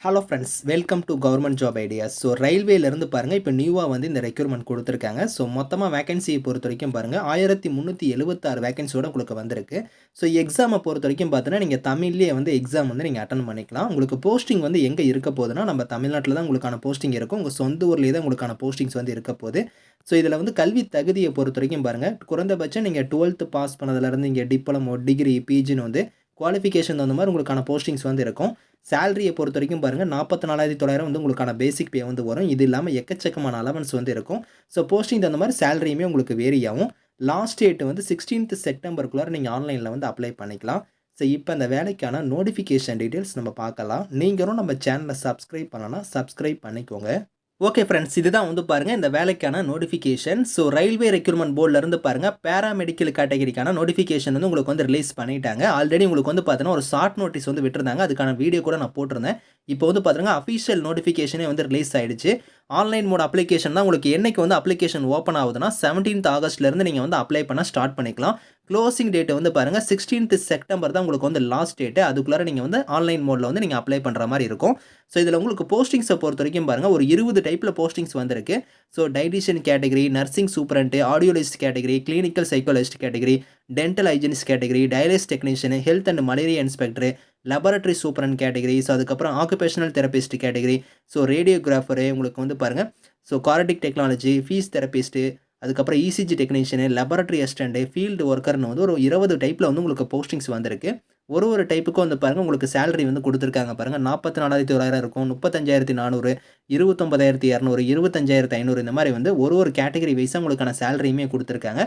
Hello friends, welcome to government job ideas. So ரயில்வேலேருந்து பாருங்கள், இப்போ நியூவாக வந்து இந்த ரெக்யூர்மெண்ட் கொடுத்துருக்காங்க. ஸோ மொத்தமாக வேகன்சியை பொறுத்த வரைக்கும் பாருங்கள், 1376 வேகன்சியோட உங்களுக்கு வந்திருக்கு. ஸோ எக்ஸாமை பொறுத்த வரைக்கும் பார்த்தீங்கன்னா, நீங்கள் தமிழ்லேயே வந்து எக்ஸாம் வந்து நீங்கள் அட்டன் பண்ணிக்கலாம். உங்களுக்கு போஸ்டிங் வந்து எங்கே இருக்க போகுதுன்னா, நம்ம தமிழ்நாட்டில் தான் உங்களுக்கான போஸ்டிங் இருக்கும். உங்கள் சொந்த ஊர்லேயே தான் உங்களுக்கான போஸ்டிங்ஸ் வந்து இருக்க போகுது. ஸோ இதில் வந்து கல்வி தகுதியை பொறுத்த வரைக்கும் பாருங்கள், குறைந்தபட்சம் நீங்கள் 12th பாஸ் பண்ணதுலேருந்து இங்கே டிப்ளமோ, டிகிரி, பிஜின்னு வந்து குவாலிஃபிகேஷன் தகுந்த மாதிரி உங்களுக்கான போஸ்டிங்ஸ் வந்து இருக்கும். சேலரியை பொறுத்த வரைக்கும் பாருங்கள், 44,900 வந்து உங்களுக்கான பேசிக் பே வந்து வரும். இது இல்லாமல் எக்கச்சக்கமான அலவன்ஸ் வந்து இருக்கும். ஸோ போஸ்டிங் தகுந்த மாதிரி சேலரியுமே உங்களுக்கு வேரி ஆகும். லாஸ்ட் டேட் வந்து 16th செப்டம்பருக்குள்ளார நீங்கள் ஆன்லைனில் வந்து அப்ளை பண்ணிக்கலாம். ஸோ இப்போ அந்த வேலைக்கான நோட்டிஃபிகேஷன் டீட்டெயில்ஸ் நம்ம பார்க்கலாம். நீங்களும் நம்ம சேனலை சப்ஸ்கிரைப் பண்ணலன்னா சப்ஸ்கிரைப் பண்ணிக்கோங்க. ஓகே ஃப்ரெண்ட்ஸ், இதுதான் வந்து பாருங்கள் இந்த வேலைக்கான நோட்டிஃபிகேஷன். ஸோ ரயில்வே ரெக்ரூட்மெண்ட் போர்டிலேருந்து பாருங்கள், பேராமெடிக்கல் கேட்டகரிக்கான நோட்டிஃபிகேஷன் வந்து உங்களுக்கு வந்து ரிலீஸ் பண்ணிட்டாங்க. ஆல்ரெடி உங்களுக்கு வந்து பார்த்தீங்கன்னா ஒரு ஷார்ட் நோட்டீஸ் வந்து விட்டுருந்தாங்க. அதுக்கான வீடியோ கூட நான் போட்டிருந்தேன். இப்போ வந்து பார்த்தீங்கன்னா அஃபிஷியல் நோட்டிஃபிகேஷனே வந்து ரிலீஸ் ஆகிடுச்சு. ஆன்லைன் மோட் அப்ளிகேஷன் தான் உங்களுக்கு என்னைக்கு வந்து அப்ளிகேஷன் ஓப்பன் ஆகுதுன்னா 17th ஆகஸ்ட்லேருந்து நீங்கள் வந்து அப்ளை பண்ண ஸ்டார்ட் பண்ணிக்கலாம். க்ளோசிங் டேட் வந்து பாருங்கள் 16th செப்டம்பர் தான் உங்களுக்கு வந்து லாஸ்ட் டேட்டு. அதுக்குள்ளார நீங்கள் வந்து ஆன்லைன் மோடில் வந்து நீங்கள் அப்ளை பண்ணுற மாதிரி இருக்கும். ஸோ இதில் உங்களுக்கு போஸ்டிங்ஸை பொறுத்த வரைக்கும் பாருங்கள், ஒரு 20 டைப்பில் போஸ்டிங்ஸ் வந்திருக்கு. So dietitian category, nursing superintendent, audiologist category, clinical psychologist category, dental hygienist category, dialysis technician, health and malaria inspector, laboratory superintendent category, so அதுக்கப்புறம் occupational therapist category, so radiographer உங்களுக்கு வந்து பாருங்கள், so cardiac technology, physio therapist, அதுக்கப்புறம் ECG technician, laboratory assistant, field ஒர்க்கர்னு வந்து ஒரு 20 டைப்பில் வந்து உங்களுக்கு போஸ்டிங்ஸ் வந்திருக்கு. ஒரு டைப்புக்கும் வந்து பாருங்கள் உங்களுக்கு சேலரி வந்து கொடுத்துருக்காங்க பாருங்கள். 44,900 இருக்கும், 35,400, 29,200, 25,500 இந்த மாதிரி வந்து ஒரு கேட்டகரி வைஸாக உங்களுக்கான சேலரியுமே கொடுத்துருக்காங்க.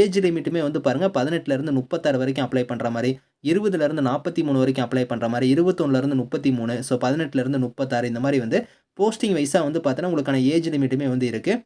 ஏஜ் லிமிட்டுமே வந்து பாருங்கள் 18லேருந்து 36 வரைக்கும் அப்ளை பண்ணுற மாதிரி, 20லேருந்து 43 வரைக்கும் அப்ளை பண்ணுற மாதிரி, 21லேருந்து 33, ஸோ 18லேருந்து 36 இந்த மாதிரி வந்து போஸ்டிங் வைஸாக வந்து பார்த்தீங்கன்னா உங்களுக்கான ஏஜ் லிமிட்டுமே வந்து இருக்குது.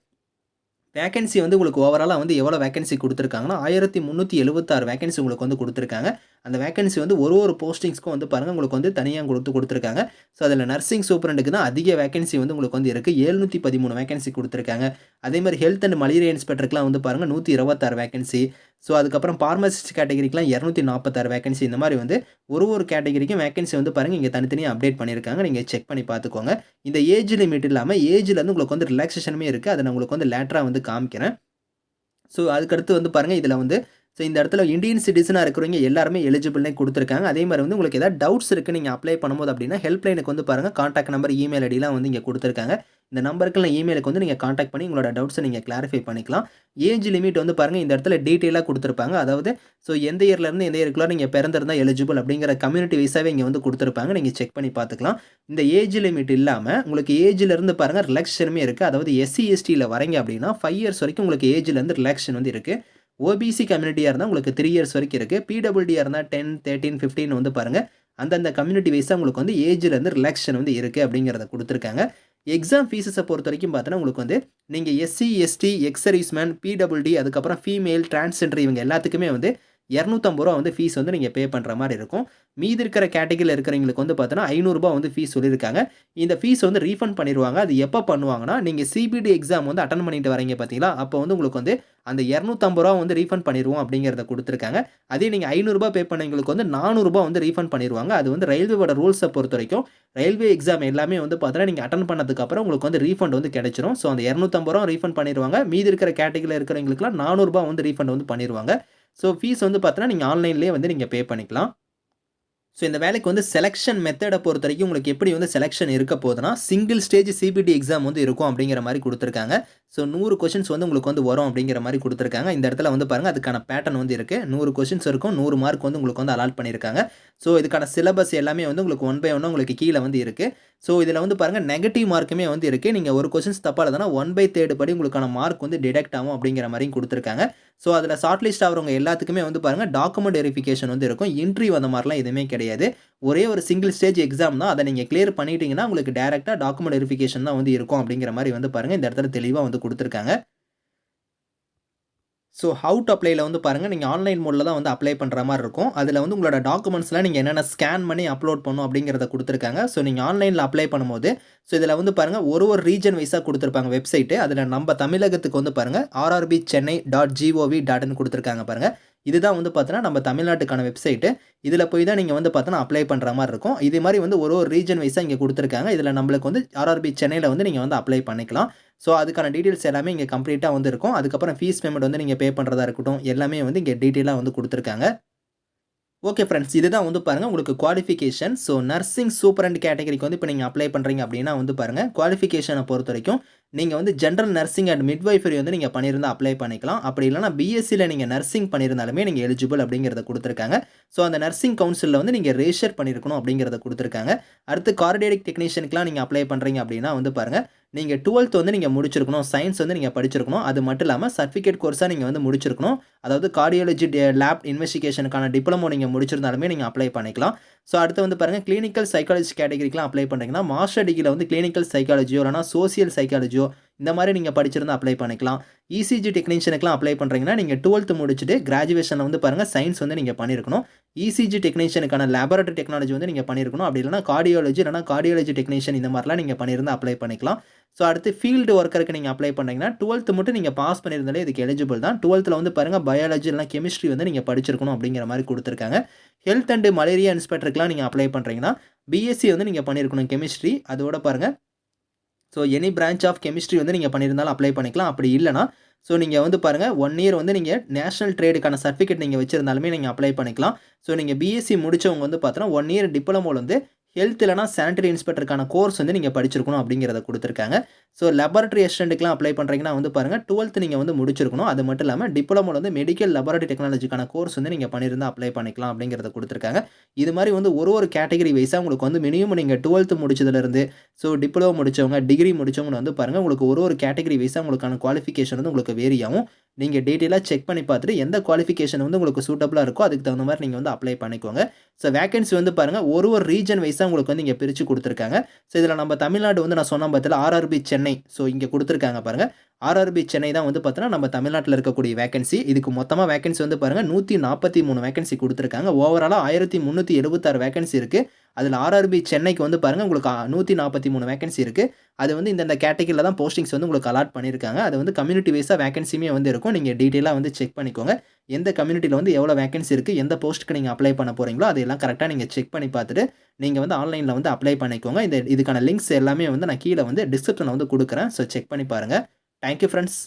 வேகன்சி வந்து உங்களுக்கு ஓவராலாக வந்து எவ்வளோ வேகன்சி கொடுத்துருக்காங்கன்னா 1376 வேகன்சி உங்களுக்கு வந்து கொடுத்துருக்காங்க. அந்த வேகன்சி வந்து ஒரு போஸ்டிங்ஸ்க்கும் வந்து பாருங்கள் உங்களுக்கு வந்து தனியாக கொடுத்துருக்காங்க. ஸோ அதில் நர்சிங் சூப்பரண்டுக்கு தான் அதிக வேகன்சி வந்து உங்களுக்கு வந்து இருக்குது. 713 வேகன்சி கொடுத்துருக்காங்க. அதே மாதிரி ஹெல்த் அண்ட் மலேரியா இன்ஸ்பெக்டருக்குலாம் வந்து பாருங்கள் 126 வேகன்சி. ஸோ அதுக்கப்புறம் பார்மசிஸ்ட் கேட்டகரிக்கெலாம் 246 வேகன்சி. இந்த மாதிரி வந்து ஒரு கேட்டகரிக்கும் வேகன்சி வந்து பாருங்கள் இங்கே தனித்தனியாக அப்டேட் பண்ணியிருக்காங்க. நீங்கள் செக் பண்ணி பார்த்துக்கோங்க. இந்த ஏஜ் லிமிட் இல்லாமல் ஏஜ்லேருந்து உங்களுக்கு வந்து ரிலாக்ஸேஷனுமே இருக்குது. அதை நான் உங்களுக்கு வந்து லேட்டராக வந்து காமிக்கிறேன். ஸோ அதுக்கடுத்து வந்து பாருங்கள் இதில் வந்து ஸோ இந்த இடத்துல இந்தியன் சிட்டிசனாக இருக்கிறவங்க எல்லாருமே எலிஜிபிள்னே கொடுத்துருக்காங்க. அதே மாதிரி வந்து உங்களுக்கு ஏதாவது டவுட்ஸ் இருக்குது நீங்கள் அப்ளை பண்ணும்போது அப்படின்னா ஹெல்ப்லைனுக்கு வந்து பாருங்கள் கான்டாக்ட் நம்பர், இமெயில் ஐடிலாம் வந்து இங்கே கொடுத்துருக்காங்க. இந்த நம்பருக்கு இமெயிலுக்கு வந்து நீங்கள் கான்டாக்ட் பண்ணி உங்களோட டவுட்ஸை நீங்கள் கிளாரிஃபை பண்ணிக்கலாம். ஏஜ் லிமிட் வந்து பாருங்கள் இந்த இடத்துல டீட்டெயிலாக கொடுத்துருப்பாங்க. அதாவது ஸோ எந்த இயர்லேருந்து எந்த இயருக்குள்ள நீங்கள் பிறந்திருந்தால் எலிஜிபிள் அப்படிங்கிற கம்யூனிட்டி வைஸாகவே இங்கே வந்து கொடுத்துருப்பாங்க. நீங்கள் செக் பண்ணி பார்த்துக்கலாம். இந்த ஏஜ் லிமிட் இல்லாமல் உங்களுக்கு ஏஜ்லேருந்து பாருங்கள் ரிலாக்ஸேஷனுமே இருக்குது. அதாவது எஸ்சி எஸ்டியில் வரீங்க அப்படின்னா 5 இயர்ஸ் வரைக்கும் உங்களுக்கு ஏஜ்லேருந்து ரிலாக்ஸேஷன் வந்து இருக்குது. ஓபிசி கம்யூனிட்டியாக இருந்தால் உங்களுக்கு 3 இயர்ஸ் வரைக்கும் இருக்குது. பிடபிள்யூடியாக இருந்தால் 10, 13, 15 வந்து பாருங்கள் அந்தந்த கம்யூனிட்டி வைஸாக உங்களுக்கு வந்து ஏஜ்லேருந்து ரிலாக்ஸேஷன் வந்து இருக்குது அப்படிங்கிறத கொடுத்துருக்காங்க. எக்ஸாம் ஃபீஸஸை பொறுத்த வரைக்கும் பார்த்தோன்னா உங்களுக்கு வந்து நீங்கள் SC, ST, ex serviceman, PWD, அதுக்கப்புறம் ஃபீமேல், டிரான்ஸ்ஜெண்டர் இவங்க எல்லாத்துக்குமே வந்து ₹250 வந்து ஃபீஸ் வந்து நீங்கள் பே பண்ணுற மாதிரி இருக்கும். மீதி இருக்கிற கேட்டகரியில் இருக்கிறவங்களுக்கு வந்து பார்த்தோன்னா ₹500 வந்து ஃபீஸ் சொல்லியிருக்காங்க. இந்த ஃபீஸ் வந்து ரீஃபண்ட் பண்ணிடுவாங்க. அது எப்போ பண்ணுவாங்கன்னா, நீங்கள் சிபிடி எக்ஸாம் வந்து அட்டன் பண்ணிட்டு வரீங்க பார்த்தீங்களா, அப்போ வந்து உங்களுக்கு வந்து அந்த ₹250 வந்து ரீஃபண்ட் பண்ணிடுவோம் அப்படிங்கிறத கொடுத்துருக்காங்க. அதே நீங்கள் ₹500 பே பண்ணவங்களுக்கு வந்து ₹400 வந்து ரீஃபண்ட் பண்ணிடுவாங்க. அது வந்து ரயில்வேவோட ரூல்ஸை பொறுத்த வரைக்கும் ரயில்வே எக்ஸாம் எல்லாமே வந்து பார்த்தோன்னா நீங்கள் அட்டன் பண்ணதுக்கப்புறம் உங்களுக்கு வந்து ரீஃபண்ட் வந்து கிடைச்சிரும். ஸோ அந்த ₹250 ரீஃபண்ட் பண்ணிடுவாங்க. மீதி இருக்கிற கேட்டகரியில் இருக்கிறவங்களுக்குலாம் ₹400 வந்து ரீஃபண்ட் வந்து பண்ணிடுவாங்க. ஸோ ஃபீஸ் வந்து பார்த்தோன்னா நீங்கள் ஆன்லைன்லேயே வந்து நீங்கள் பே பண்ணிக்கலாம். ஸோ இந்த வேலைக்கு வந்து செலெக்ஷன் மெத்தடை பொறுத்த வரைக்கும் உங்களுக்கு எப்படி வந்து செலெக்ஷன் இருக்க போகுதுன்னா, சிங்கிள் ஸ்டேஜ் சிபிடி எக்ஸாம் வந்து இருக்கும் அப்படிங்கிற மாதிரி கொடுத்துருக்காங்க. ஸோ 100 கொஷின்ஸ் வந்து உங்களுக்கு வந்து வரும் அப்படிங்கிற மாதிரி கொடுத்துருக்காங்க. இந்த இடத்துல வந்து பாருங்கள் அதுக்கான பேட்டர்ன் வந்து இருக்குது. 100 கொஷின்ஸ் இருக்கும். 100 மார்க் வந்து உங்களுக்கு வந்து அலாட் பண்ணியிருக்காங்க. ஸோ இதுக்கான சிலபஸ் எல்லாமே வந்து உங்களுக்கு 1 பை 1 உங்களுக்கு கீழே வந்து இருக்குது. ஸோ இதில் வந்து பாருங்கள் நெகட்டிவ் மார்க்குமே வந்து இருக்குது. நீங்கள் ஒரு கொஷின்ஸ் தப்பாக எழுதுனா 1/3 படி உங்களுக்கான மார்க் வந்து டிடெக்ட் ஆகும் அப்படிங்கிற மாதிரியும் கொடுத்துருக்காங்க. ஸோ அதில் ஷார்ட் லிஸ்ட் ஆகிறவங்க எல்லாத்துக்குமே வந்து பாருங்கள் டாக்குமெண்ட் வெரிஃபிகேஷன் வந்து இருக்கும். இன்டர்வியூ அந்த மாதிரிலாம் எதுவுமே கிடையாது. ஒரே ஒரு சிங்கிள் ஸ்டேஜ் எக்ஸாம் தான். அதை நீங்கள் கிளியர் பண்ணிட்டீங்கன்னா உங்களுக்கு டேரெக்டாக டாக்குமெண்ட் வெரிஃபிகேஷன் தான் வந்து இருக்கும் அப்படிங்கிற மாதிரி வந்து பாருங்கள் இந்த இடத்துல தெளிவாக வந்து கொடுத்துருக்காங்க. ஸோ ஹவு டு அப்ளைல வந்து பாருங்கள் நீங்கள் ஆன்லைன் மோடில் தான் வந்து அப்ளை பண்ணுற மாதிரி இருக்கும். அதில் வந்து உங்களோட டாக்குமெண்ட்ஸ்லாம் நீங்கள் என்னென்ன ஸ்கேன் பண்ணி அப்லோட் பண்ணணும் அப்படிங்கிறத கொடுத்துருக்காங்க. ஸோ நீங்கள் ஆன்லைனில் அப்ளை பண்ணும்போது ஸோ இதில் வந்து பாருங்கள் ஒரு ரீஜன் வைஸாக கொடுத்துருப்பாங்க வெப்சைட்டு. அதில் நம்ம தமிழகத்துக்கு வந்து பாருங்கள் RRB Chennai.gov.in கொடுத்துருக்காங்க பாருங்கள். இதுதான் வந்து பார்த்தீங்கன்னா, நம்ம தமிழ்நாட்டுக்கான வெப்சைட்டு. இதில போய் தான் நீங்க வந்து பார்த்தீங்கன்னா, அப்ளை பண்ற மாரி இருக்கும். இதே மாரி வந்து ஒரு ஒரு ரீஜன் வைஸா இங்க குடுத்துருக்காங்க. இதில நம்மளுக்கு வந்து ஆர்ஆர்பி சென்னையில வந்து நீங்க வந்து அப்ளை பண்ணிக்கலாம். ஸோ, அதுக்கான டீட்டெயில்ஸ் எல்லாமே இங்க கம்ப்ளீட்டா வந்து இருக்கும். அதுக்கப்புறம் ஃபீஸ் பேமெண்ட் வந்து நீங்க பே பண்றதா இருக்கட்டும், எல்லாமே வந்து இங்க டீட்டெயிலா வந்து குடுத்துருக்காங்க. Okay friends. இதுதான் வந்து பாருங்க உங்களுக்கு குவாலிஃபிகேஷன். ஸோ நர்சிங் சூப்பரண்ட் கேட்டகரிக்கு வந்து இப்ப நீங்க அப்ளை பண்றீங்க அப்டின்னா வந்து பாருங்க, குவாலிஃபிகேஷன பொறுத்தவரைக்கும் நீங்க வந்து ஜெனரல் நர்சிங் அண்ட் மிட்வைஃபரி வந்து நீங்க பண்ணியிருந்தா அப்ளை பண்ணிக்கலாம். அப்படி இல்லன்னா பிஎஸ்சில நீங்க நர்சிங் பண்ணியிருந்தாலுமே நீங்க எலிஜிபிள் அப்டிங்கிறத குடுத்துருக்காங்க. ஸோ அந்த நர்சிங் கவுன்சில்ல வந்து நீங்க ரெஜிஸ்டர் பண்ணியிருக்கணும் அப்டிங்கிறத குடுத்துருக்காங்க. அடுத்து கார்டியாக் டெக்னீஷியனுக்குலாம் நீங்க அப்ளை பண்றீங்க அப்டின்னா வந்து பாருங்க, நீங்க 12த் வந்து நீங்க முடிச்சிருக்கணும். சயன்ஸ் வந்து நீங்க படிச்சிருக்கணும். அது மட்டும் இல்லாம சர்டிஃபிகேட் கோர்ஸா நீங்க வந்து முடிச்சிருக்கணும். அதாவது கார்டியாலஜி லேப் இன்வெஸ்டிகேஷனுக்கான டிப்ளமோ நீங்க முடிச்சிருந்தாலுமே நீங்க அப்ளை பண்ணிக்கலாம். ஸோ அடுத்து வந்து பாருங்க கிளினிக்கல் சைக்காலஜி கேட்டகரிக்குலாம் அப்ளை பண்றீங்கன்னா, மாஸ்டர் டிகிரில வந்து கிளினிக்கல் சைக்காலஜியோ இல்லன்னா சோசியல் சைக்காலஜியோ இந்த மாரி நீங்க படிச்சிருந்தா அப்ளை பண்ணிக்கலாம். இசிஜி டெக்னீஷியனுக்குலாம் அப்ளை பண்றீங்கன்னா, நீங்க 12த் முடிச்சுட்டு கிராஜுவேஷன்ல வந்து பாருங்க சயன்ஸ் வந்து நீங்க பண்ணியிருக்கணும். இசிஜி டெக்னீஷியனுக்கான லேபரட்டரி டெக்னாலஜி வந்து நீங்க பண்ணியிருக்கணும். அப்படி இல்லன்னா கார்டியாலஜி இல்லன்னா கார்டியாலஜி டெக்னீஷியன் இந்த மாரிலாம் நீங்க பண்ணியிருந்தா அப்ளை பண்ணிக்கலாம். ஸோ அடுத்து ஃபீல்டு ஒர்க்கருக்கு நீங்க அப்ளை பண்றீங்கன்னா, 12த் மட்டும் நீங்க பாஸ் பண்ணியிருந்தாலே இதுக்கு எலிஜிபிள் தான். 12த்ல வந்து பாருங்க பயாலஜி இல்லன்னா கெமிஸ்ட்ரி வந்து நீங்க படிச்சிருக்கணும் அப்டிங்கிற மாரி குடுத்துருக்காங்க. ஹெல்த் அண்ட் மலேரியா இன்ஸ்பெக்டருக்குலாம் நீங்க அப்ளை பண்றீங்கன்னா, பிஎஸ்சி வந்து நீங்க பண்ணியிருக்கணும் கெமிஸ்ட்ரி. அதோட பாருங்க so any branch of chemistry வந்து நீங்க பண்ணியிருந்தாலும் அப்ளை பண்ணிக்கலாம். அப்படி இல்லன்னா, ஸோ நீங்க வந்து பாருங்க 1 இயர் வந்து நீங்க நேஷனல் ட்ரேடுக்கான சர்டிஃபிகேட் நீங்க வச்சிருந்தாலுமே நீங்க அப்ளை பண்ணிக்கலாம். ஸோ நீங்க பிஎஸ்சி முடிச்சவங்க வந்து பார்த்தீங்கன்னா, 1 இயர் டிப்ளமோல வந்து ஹெல்த் இல்லன்னா சானிட்டரி இன்ஸ்பெக்டருக்கான கோர்ஸ் வந்து நீங்க படிச்சிருக்கணும் அப்டிங்கிறத குடுத்துருக்காங்க. ஸோ லேபரட்டரி அசிஸ்டன்ட்க்குலாம் அப்ளை பண்றீங்கன்னா வந்து பாருங்க 12த் நீங்க வந்து முடிச்சிருக்கணும். அது மட்டும் இல்லாம டிப்ளமோல வந்து மெடிக்கல் லேபரட்டரி டெக்னாலஜிக்கான கோர்ஸ் வந்து நீங்க பண்ணியிருந்தா அப்ளை பண்ணிக்கலாம் அப்டிங்கிறத குடுத்துருக்காங்க. இது மாரி வந்து ஒரு ஒரு கேட்டகரி வைஸா உங்களுக்கு வந்து மினிமம் நீங்க 12த் முடிச்சதுலருந்து ஸோ டிப்ளமோ முடிச்சவங்க, டிகிரி முடிச்சவங்க வந்து பாருங்க, உங்களுக்கு ஒரு ஒரு கேட்டகரி வைஸா உங்களுக்கான குவாலிஃபிகேஷன் வந்து உங்களுக்கு வேரி ஆகும். நீங்க டீட்டெயிலா செக் பண்ணி பார்த்துட்டு எந்த குவாலிஃபிகேஷன் வந்து உங்களுக்கு சூட்டபிளா இருக்கோ, அதுக்கு தகுந்த மாரி நீங்க வந்து அப்ளை பண்ணிக்கோங்க. ஸோ வேக்கன்சி வந்து பாருங்க, ஒரு ஒரு ரீஜன் வைஸா உங்களுக்கு வந்து இங்க பிரிச்சு குடுத்துருக்காங்க. ஸோ இதில நம்ம தமிழ்நாடு வந்து நான் சொன்னேன் பார்த்தீங்களா, ஆர்ஆர்பி சென்னை. ஸோ இங்க குடுத்துருக்காங்க பாருங்க. ஆர்ஆர்பி சென்னை தான் வந்து பார்த்தீங்கன்னா, நம்ம தமிழ்நாட்டில இருக்கக்கூடிய வேக்கன்சி. இதுக்கு மொத்தமா வேக்கன்சி வந்து பாருங்க 143 வேக்கன்சி குடுத்துருக்காங்க. ஓவராலா 1376 வேக்கன்சி இருக்கு. அதில ஆர்ஆர்பி சென்னைக்கு வந்து பாருங்க, உங்களுக்கு 143 வேக்கன்சி இருக்கு. அது வந்து இந்தந்த கேட்டகரில தான் போஸ்டிங்ஸ் வந்து உங்களுக்கு அலாட் பண்ணியிருக்காங்க. அது வந்து கம்யூனிட்டி வைஸா வேக்கன்சியுமே வந்து இருக்கும். நீங்க டீட்டெயிலா வந்து செக் பண்ணிக்கோங்க. எந்த கம்யூனிட்டில வந்து எவ்வளோ வேக்கன்சி இருக்கு, எந்த போஸ்ட்க்கு நீங்க அப்ளை பண்ண போறீங்களோ, அதையெல்லாம் கரெக்ட்டா நீங்க செக் பண்ணி பார்த்துட்டு, நீங்க வந்து ஆன்லைன்ல வந்து அப்ளை பண்ணிக்கோங்க. இதுக்கான லிங்க்ஸ் எல்லாமே வந்து நான் கீழ வந்து டிஸ்கிரிப்ஷன்ல வந்து குடுக்குறேன். ஸோ செக் பண்ணி பாருங்க. Thank you friends.